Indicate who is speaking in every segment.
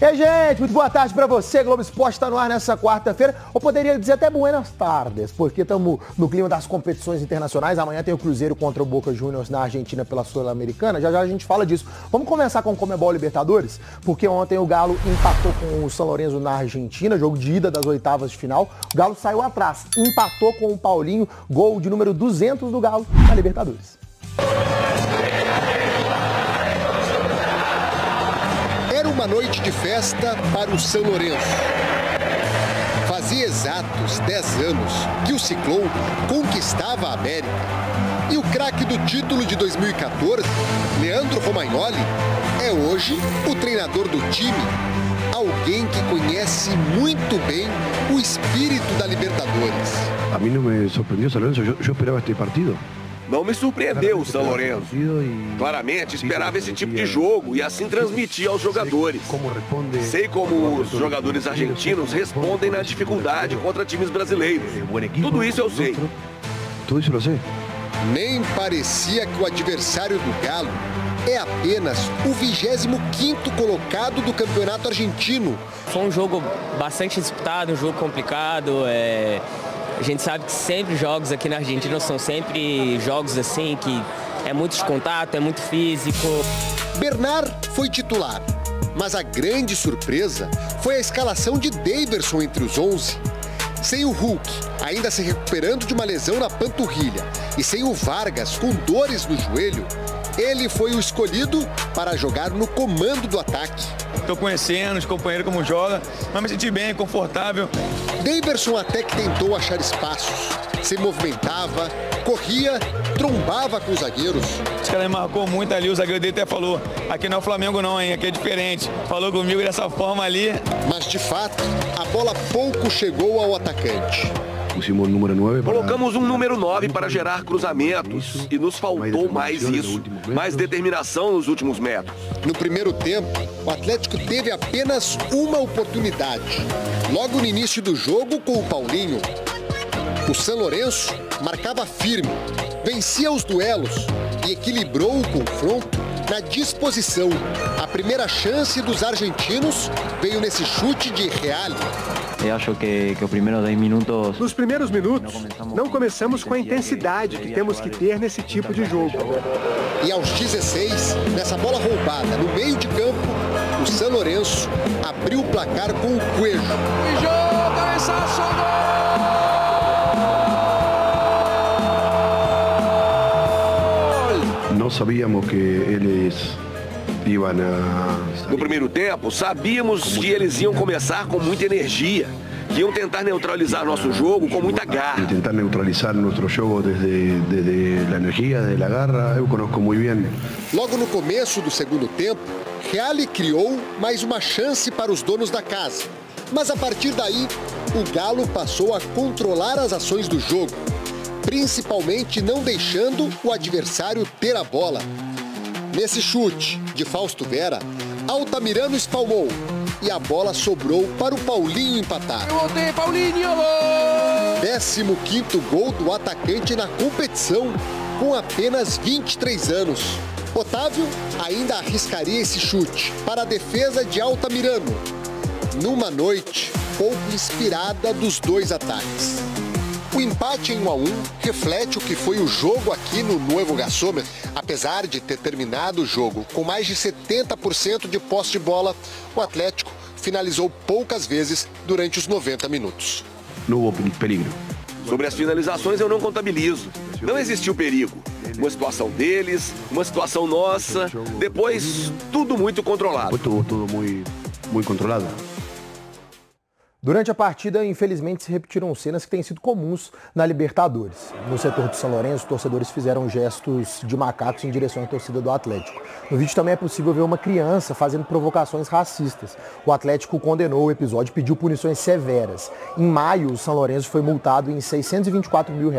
Speaker 1: E aí, gente, muito boa tarde pra você. Globo Esporte tá no ar nessa quarta-feira. Ou poderia dizer até buenas tardes, porque estamos no clima das competições internacionais. Amanhã tem o Cruzeiro contra o Boca Juniors na Argentina pela Sul-Americana. Já já a gente fala disso. Vamos começar com o Conmebol Libertadores, porque ontem o Galo empatou com o São Lourenço na Argentina, jogo de ida das oitavas de final. O Galo saiu atrás, empatou com o Paulinho, gol de número 200 do Galo na Libertadores.
Speaker 2: Era uma noite de festa para o São Lourenço. Fazia exatos 10 anos que o Ciclone conquistava a América. E o craque do título de 2014, Leandro Romagnoli, é hoje o treinador do time. Alguém que conhece muito bem o espírito da Libertadores.
Speaker 3: A mim não me surpreendeu, São Lourenço. Eu esperava este partido.
Speaker 4: Não me surpreendeu o São Lourenço. Claramente esperava esse tipo de jogo e assim transmitia aos jogadores. Sei como os jogadores argentinos respondem na dificuldade contra times brasileiros. Tudo isso eu sei.
Speaker 3: Tudo isso eu sei.
Speaker 2: Nem parecia que o adversário do Galo é apenas o 25º colocado do campeonato argentino.
Speaker 5: Foi um jogo bastante disputado, um jogo complicado. A gente sabe que sempre jogos aqui na Argentina são sempre jogos assim que é muito de contato, é muito físico.
Speaker 2: Bernard foi titular, mas a grande surpresa foi a escalação de Daverson entre os 11. Sem o Hulk, ainda se recuperando de uma lesão na panturrilha, e sem o Vargas com dores no joelho, ele foi o escolhido para jogar no comando do ataque.
Speaker 6: Estou conhecendo os companheiros como joga, mas me senti bem, confortável.
Speaker 2: Daverson até que tentou achar espaços, se movimentava, corria, trombava com os zagueiros.
Speaker 6: Esse cara me marcou muito ali, o zagueiro dele até falou, aqui não é o Flamengo não, hein, aqui é diferente. Falou comigo dessa forma ali.
Speaker 2: Mas de fato, a bola pouco chegou ao atacante.
Speaker 4: Colocamos um número 9 para gerar cruzamentos e nos faltou mais isso, mais determinação nos últimos metros.
Speaker 2: No primeiro tempo, o Atlético teve apenas uma oportunidade, logo no início do jogo com o Paulinho. O São Lourenço marcava firme, vencia os duelos e equilibrou o confronto na disposição. A primeira chance dos argentinos veio nesse chute de Reale.
Speaker 7: Eu acho que os primeiros 10 minutos...
Speaker 8: Nos primeiros minutos, não começamos com a intensidade que temos que ter nesse tipo de jogo.
Speaker 2: E aos 16, nessa bola roubada no meio de campo, o São Lourenço abriu o placar com o Coelho.
Speaker 9: E jogo, cabeçaço,
Speaker 3: gol! Não sabíamos que eles...
Speaker 4: No primeiro tempo, sabíamos que eles iam começar com muita energia, que iam tentar neutralizar nosso jogo com muita garra.
Speaker 3: Tentar neutralizar nosso jogo desde a energia, desde a garra, eu conheço muito bem.
Speaker 2: Logo no começo do segundo tempo, Reale criou mais uma chance para os donos da casa. Mas a partir daí, o Galo passou a controlar as ações do jogo, principalmente não deixando o adversário ter a bola. Nesse chute de Fausto Vera, Altamirano espalmou e a bola sobrou para o Paulinho empatar. 15º gol do atacante na competição, com apenas 23 anos. Otávio ainda arriscaria esse chute para a defesa de Altamirano, numa noite pouco inspirada dos dois ataques. O empate em 1-1 reflete o que foi o jogo aqui no Nuevo Gasômetro. Apesar de ter terminado o jogo com mais de 70% de posse de bola, o Atlético finalizou poucas vezes durante os 90 minutos.
Speaker 3: Não houve perigo.
Speaker 4: Sobre as finalizações eu não contabilizo. Não existiu perigo. Uma situação deles, uma situação nossa, depois tudo muito controlado.
Speaker 3: Tudo muito controlado.
Speaker 1: Durante a partida, infelizmente, se repetiram cenas que têm sido comuns na Libertadores. No setor do São Lourenço, os torcedores fizeram gestos de macacos em direção à torcida do Atlético. No vídeo também é possível ver uma criança fazendo provocações racistas. O Atlético condenou o episódio e pediu punições severas. Em maio, o São Lourenço foi multado em R$624 mil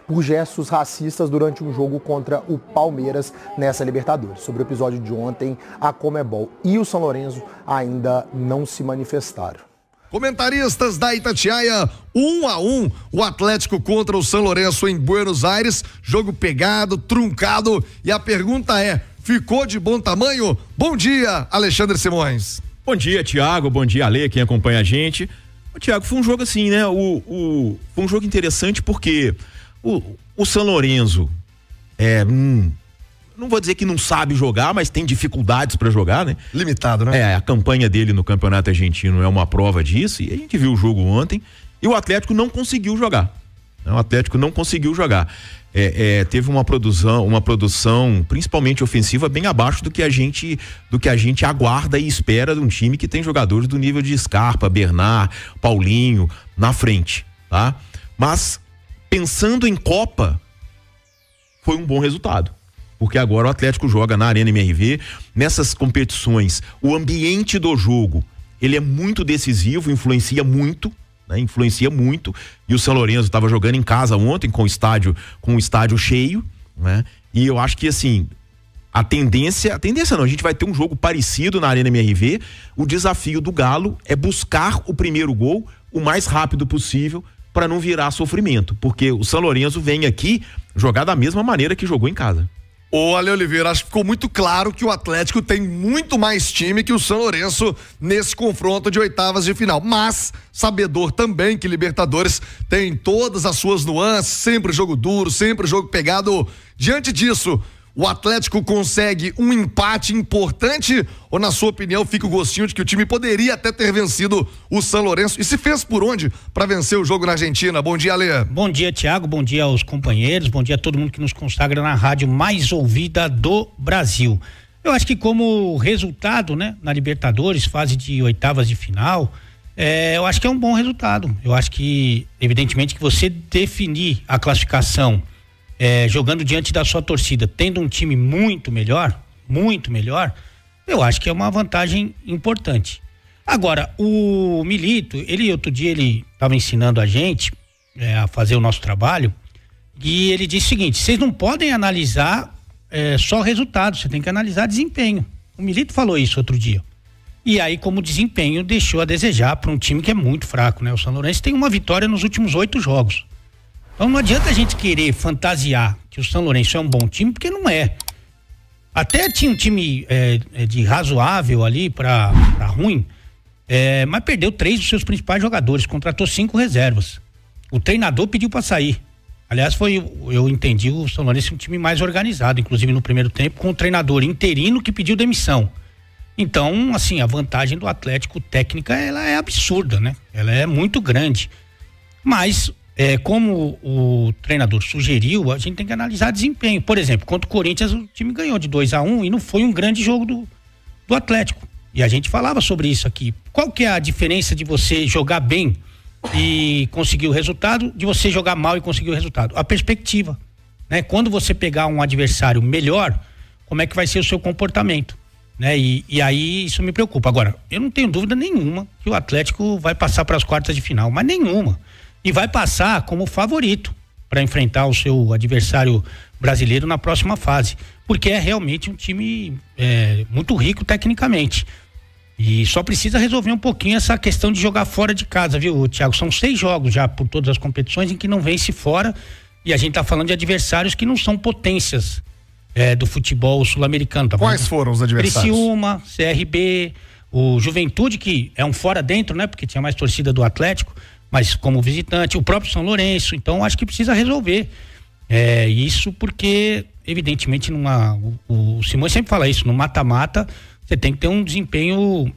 Speaker 1: por gestos racistas durante um jogo contra o Palmeiras nessa Libertadores. Sobre o episódio de ontem, a Conmebol e o São Lourenço ainda não se manifestaram.
Speaker 10: Comentaristas da Itatiaia, 1-1, o Atlético contra o São Lourenço em Buenos Aires, jogo pegado, truncado, e a pergunta é, ficou de bom tamanho? Bom dia, Alexandre Simões.
Speaker 11: Bom dia, Thiago, bom dia, Ale, quem acompanha a gente. Thiago, foi um jogo assim, né? Foi um jogo interessante porque o São Lourenço não vou dizer que não sabe jogar, mas tem dificuldades para jogar, né?
Speaker 10: Limitado, né?
Speaker 11: A campanha dele no Campeonato Argentino é uma prova disso, e a gente viu o jogo ontem, e o Atlético não conseguiu jogar. Teve uma produção principalmente ofensiva bem abaixo do que a gente aguarda e espera de um time que tem jogadores do nível de Scarpa, Bernard, Paulinho na frente, tá? Mas pensando em Copa, foi um bom resultado, porque agora o Atlético joga na Arena MRV. Nessas competições, o ambiente do jogo, ele é muito decisivo, influencia muito, e o São Lourenço estava jogando em casa ontem com o estádio cheio, né? E eu acho que assim, a tendência não, a gente vai ter um jogo parecido na Arena MRV. O desafio do Galo é buscar o primeiro gol o mais rápido possível para não virar sofrimento, porque o São Lourenço vem aqui jogar da mesma maneira que jogou em casa.
Speaker 10: Ô, Ale Oliveira, acho que ficou muito claro que o Atlético tem muito mais time que o São Lourenço nesse confronto de oitavas de final, mas sabedor também que Libertadores tem todas as suas nuances, sempre jogo duro, sempre jogo pegado. Diante disso, o Atlético consegue um empate importante, ou na sua opinião fica o gostinho de que o time poderia até ter vencido o São Lourenço? E se fez por onde para vencer o jogo na Argentina? Bom dia, Ale.
Speaker 12: Bom dia, Thiago, bom dia aos companheiros, bom dia a todo mundo que nos consagra na rádio mais ouvida do Brasil. Eu acho que como resultado, né, na Libertadores, fase de oitavas de final, eu acho que é um bom resultado. Eu acho que, evidentemente, que você definir a classificação jogando diante da sua torcida, tendo um time muito melhor, eu acho que é uma vantagem importante. Agora, o Milito, outro dia ele estava ensinando a gente a fazer o nosso trabalho, e ele disse o seguinte: vocês não podem analisar só resultado, você tem que analisar desempenho. O Milito falou isso outro dia. E aí, como desempenho, deixou a desejar para um time que é muito fraco, né? O São Lourenço tem uma vitória nos últimos 8 jogos. Então não adianta a gente querer fantasiar que o São Lourenço é um bom time, porque não é. Até tinha um time de razoável ali para ruim, mas perdeu 3 dos seus principais jogadores, contratou 5 reservas. O treinador pediu para sair. Aliás, eu entendi o São Lourenço um time mais organizado, inclusive no primeiro tempo, com o treinador interino que pediu demissão. Então, assim, a vantagem do Atlético técnica, ela é absurda, né? Ela é muito grande. Mas como o treinador sugeriu, a gente tem que analisar desempenho. Por exemplo, contra o Corinthians, o time ganhou de 2-1 e não foi um grande jogo do Atlético. E a gente falava sobre isso aqui. Qual que é a diferença de você jogar bem e conseguir o resultado, de você jogar mal e conseguir o resultado? A perspectiva, né? Quando você pegar um adversário melhor, como é que vai ser o seu comportamento, né? E aí isso me preocupa. Agora, eu não tenho dúvida nenhuma que o Atlético vai passar para as quartas de final, mas nenhuma. E vai passar como favorito para enfrentar o seu adversário brasileiro na próxima fase, porque é realmente um time muito rico tecnicamente. E só precisa resolver um pouquinho essa questão de jogar fora de casa, viu, Thiago? São 6 jogos já por todas as competições em que não vence fora, e a gente tá falando de adversários que não são potências do futebol sul-americano. Tá?
Speaker 10: Quais foram os adversários?
Speaker 12: Criciúma, CRB, o Juventude, que é um fora dentro, né? Porque tinha mais torcida do Atlético, mas como visitante, o próprio São Lourenço. Então acho que precisa resolver isso, porque evidentemente o Simões sempre fala isso, no mata-mata você tem que ter um desempenho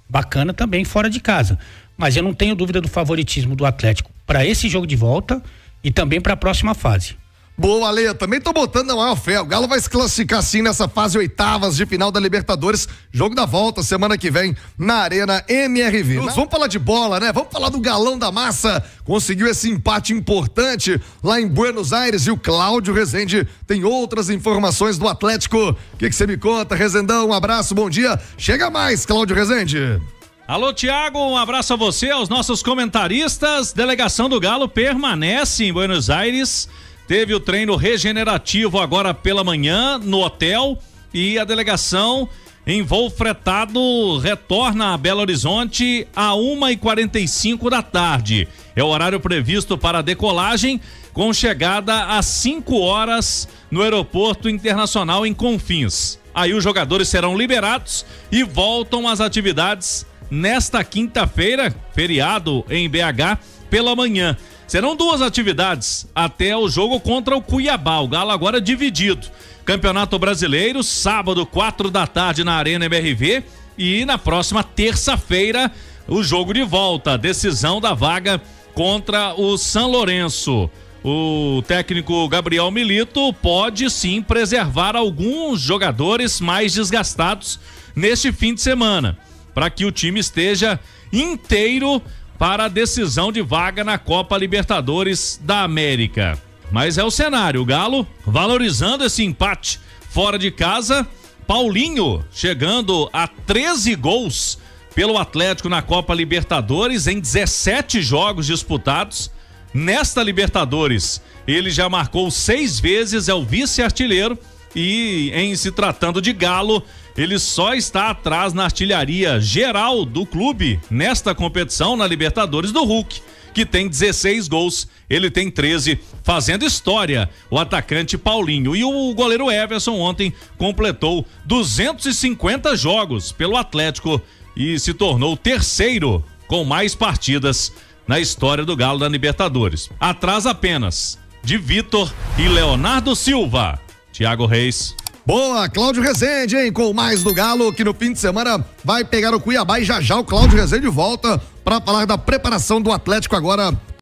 Speaker 12: bacana também fora de casa, mas eu não tenho dúvida do favoritismo do Atlético para esse jogo de volta e também para a próxima fase.
Speaker 10: Boa, Ale, também tô botando na maior fé. O Galo vai se classificar sim nessa fase oitavas de final da Libertadores. Jogo da volta semana que vem na Arena MRV. Vamos falar de bola, né? Vamos falar do Galão da Massa. Conseguiu esse empate importante lá em Buenos Aires, e o Cláudio Rezende tem outras informações do Atlético. O que você me conta, Rezendão? Um abraço, bom dia. Chega mais, Cláudio Rezende.
Speaker 13: Alô, Thiago, um abraço a você, aos nossos comentaristas. Delegação do Galo permanece em Buenos Aires. Teve o treino regenerativo agora pela manhã no hotel, e a delegação em voo fretado retorna a Belo Horizonte a 1h45 da tarde. É o horário previsto para a decolagem, com chegada às 5 horas no Aeroporto Internacional em Confins. Aí os jogadores serão liberados e voltam às atividades nesta quinta-feira, feriado em BH, pela manhã. Serão 2 atividades até o jogo contra o Cuiabá. O Galo agora dividido. Campeonato Brasileiro, sábado, 4 da tarde na Arena MRV. E na próxima terça-feira, o jogo de volta. Decisão da vaga contra o São Lourenço. O técnico Gabriel Milito pode sim preservar alguns jogadores mais desgastados neste fim de semana, para que o time esteja inteiro para a decisão de vaga na Copa Libertadores da América. Mas é o cenário, o Galo valorizando esse empate fora de casa. Paulinho chegando a 13 gols pelo Atlético na Copa Libertadores em 17 jogos disputados. Nesta Libertadores, ele já marcou 6 vezes, é o vice-artilheiro, e em se tratando de Galo, ele só está atrás na artilharia geral do clube nesta competição, na Libertadores, do Hulk, que tem 16 gols, ele tem 13, fazendo história o atacante Paulinho. E o goleiro Everson ontem completou 250 jogos pelo Atlético e se tornou o terceiro com mais partidas na história do Galo da Libertadores. Atrás apenas de Vitor e Leonardo Silva. Thiago Reis.
Speaker 10: Boa, Cláudio Rezende, hein? Com mais do Galo, que no fim de semana vai pegar o Cuiabá, e já o Cláudio Rezende volta para falar da preparação do Atlético agora